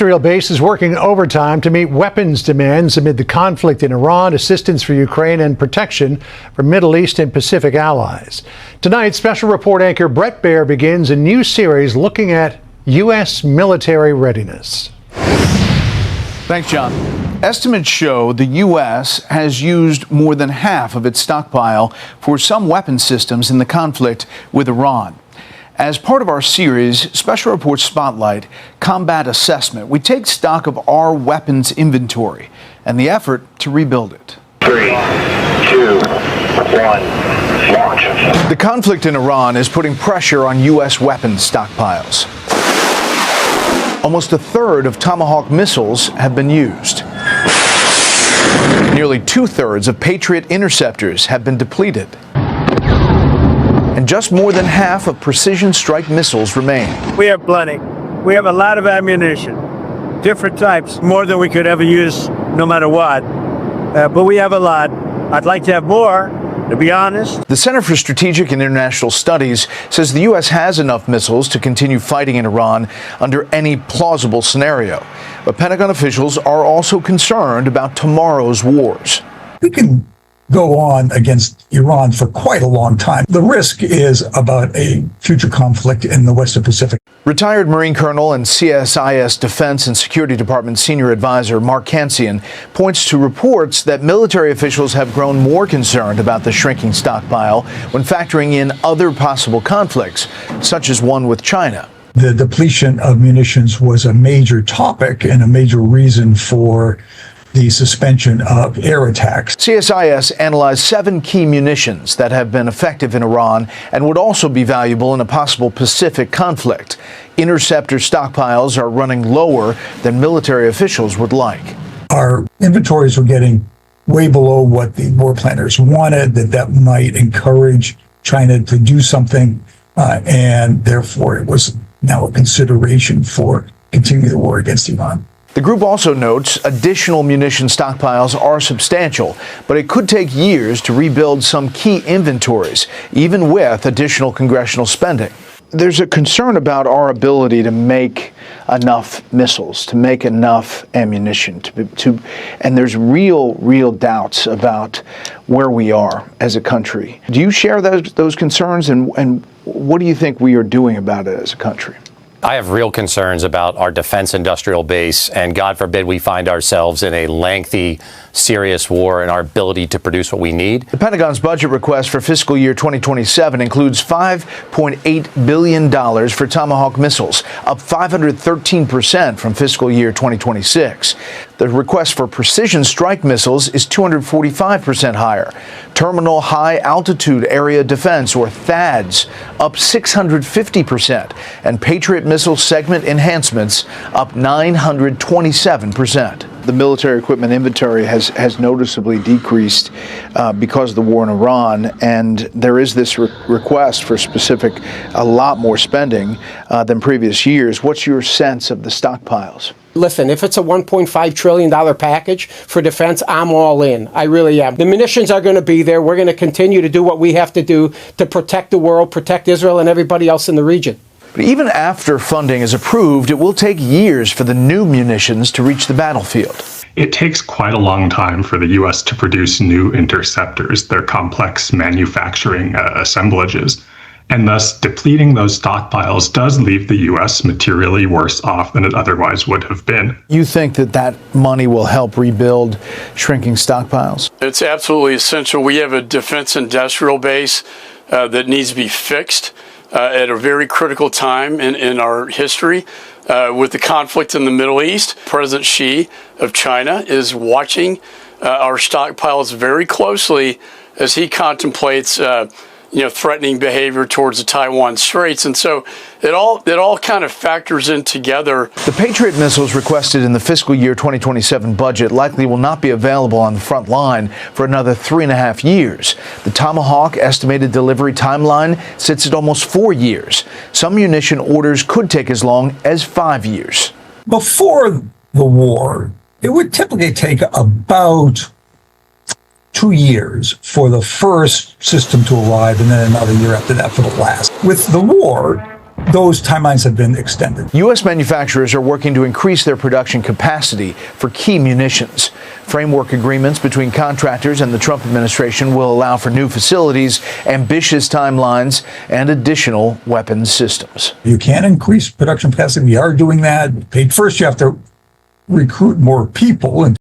Israel base is working overtime to meet weapons demands amid the conflict in Iran, assistance for Ukraine, and protection for Middle East and Pacific allies. Tonight, special report anchor Bret Baier begins a new series looking at U.S. military readiness. Thanks, John. Estimates show the U.S. has used more than half of its stockpile for some weapon systems in the conflict with Iran. As part of our series, Special Report Spotlight Combat Assessment, we take stock of our weapons inventory and the effort to rebuild it. 3, 2, 1, launch. The conflict in Iran is putting pressure on U.S. weapons stockpiles. Almost a third of Tomahawk missiles have been used. Nearly two-thirds of Patriot interceptors have been depleted. And just more than half of precision strike missiles remain. We have plenty. We have a lot of ammunition, different types, more than we could ever use no matter what. But we have a lot. I'd like to have more, to be honest. The Center for Strategic and International Studies says the U.S. has enough missiles to continue fighting in Iran under any plausible scenario. But Pentagon officials are also concerned about tomorrow's wars. We can go on against Iran for quite a long time. The risk is about a future conflict in the Western Pacific. Retired Marine Colonel and CSIS Defense and Security Department Senior Advisor Mark Kansian points to reports that military officials have grown more concerned about the shrinking stockpile when factoring in other possible conflicts, such as one with China. The depletion of munitions was a major topic and a major reason for the suspension of air attacks. CSIS analyzed 7 key munitions that have been effective in Iran and would also be valuable in a possible Pacific conflict. Interceptor stockpiles are running lower than military officials would like. Our inventories were getting way below what the war planners wanted, that might encourage China to do something, and therefore it was now a consideration for continuing the war against Iran. The group also notes additional munition stockpiles are substantial, but it could take years to rebuild some key inventories, even with additional congressional spending. There's a concern about our ability to make enough missiles, to make enough ammunition, and there's real doubts about where we are as a country. Do you share those concerns, and what do you think we are doing about it as a country? I have real concerns about our defense industrial base, and God forbid we find ourselves in a lengthy, serious war and our ability to produce what we need. The Pentagon's budget request for fiscal year 2027 includes $5.8 billion for Tomahawk missiles, up 513% from fiscal year 2026. The request for precision strike missiles is 245% higher. Terminal High Altitude Area Defense, or THAADs, up 650%, and Patriot missile segment enhancements up 927%. The military equipment inventory has noticeably decreased because of the war in Iran, and there is this request for a lot more spending than previous years. What's your sense of the stockpiles? Listen, if it's a $1.5 trillion package for defense, I'm all in. I really am. The munitions are going to be there. We're going to continue to do what we have to do to protect the world, protect Israel and everybody else in the region. But even after funding is approved, it will take years for the new munitions to reach the battlefield. It takes quite a long time for the U.S. to produce new interceptors. They're complex manufacturing assemblages. And thus, depleting those stockpiles does leave the U.S. materially worse off than it otherwise would have been. You think that money will help rebuild shrinking stockpiles? It's absolutely essential. We have a defense industrial base that needs to be fixed at a very critical time in our history. With the conflict in the Middle East, President Xi of China is watching our stockpiles very closely as he contemplates threatening behavior towards the Taiwan Straits. And so it all kind of factors in together. The Patriot missiles requested in the fiscal year 2027 budget likely will not be available on the front line for another 3.5 years. The Tomahawk estimated delivery timeline sits at almost 4 years. Some munition orders could take as long as 5 years. Before the war, it would typically take about 2 years for the first system to arrive, and then another year after that for the last. With the war, those timelines have been extended. U.S. manufacturers are working to increase their production capacity for key munitions. Framework agreements between contractors and the Trump administration will allow for new facilities, ambitious timelines, and additional weapons systems. You can increase production capacity. We are doing that. First, you have to recruit more people. And